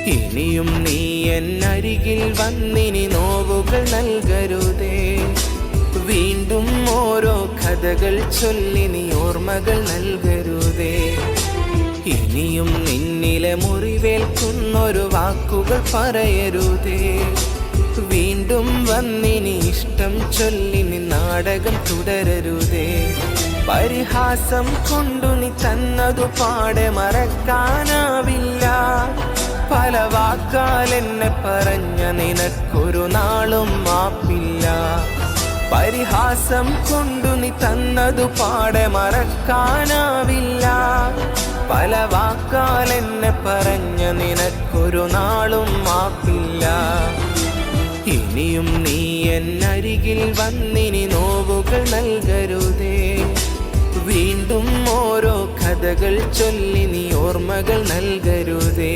ഇനിയും നീ എന്നരികിൽ വന്നിനി നോവുകൾ നൽകരുതേ. വീണ്ടും ഓരോ കഥകൾ ചൊല്ലി നീ ഓർമ്മകൾ നൽകരുതേ. ഇനിയും നിന്നിലെ മുറിവേൽക്കുന്നൊരു വാക്കുകൾ പറയരുതേ. വീണ്ടും വന്നിനി ഇഷ്ടം ചൊല്ലി നീ നാടകം തുടരരുതേ. പരിഹാസം കൊണ്ടു നീ തന്നതു പാടെ മറക്കാനാവില്ല. പല വാക്കാൽ എന്നെ പറഞ്ഞ നിനക്കൊരു നാളും മാപ്പില്ല. പരിഹാസം കൊണ്ടു നീ തന്നതു പാടെ മറക്കാനാവില്ല. പല വാക്കാൽ എന്നെ പറഞ്ഞ നിനക്കൊരു നാളും മാപ്പില്ല. ഇനിയും നീ എന്നരികിൽ വന്നിനി നോവുകൾ നൽകരുതേ. വീണ്ടും ഓരോ കഥകൾ ചൊല്ലി നീ ഓർമ്മകൾ നൽകരുതേ.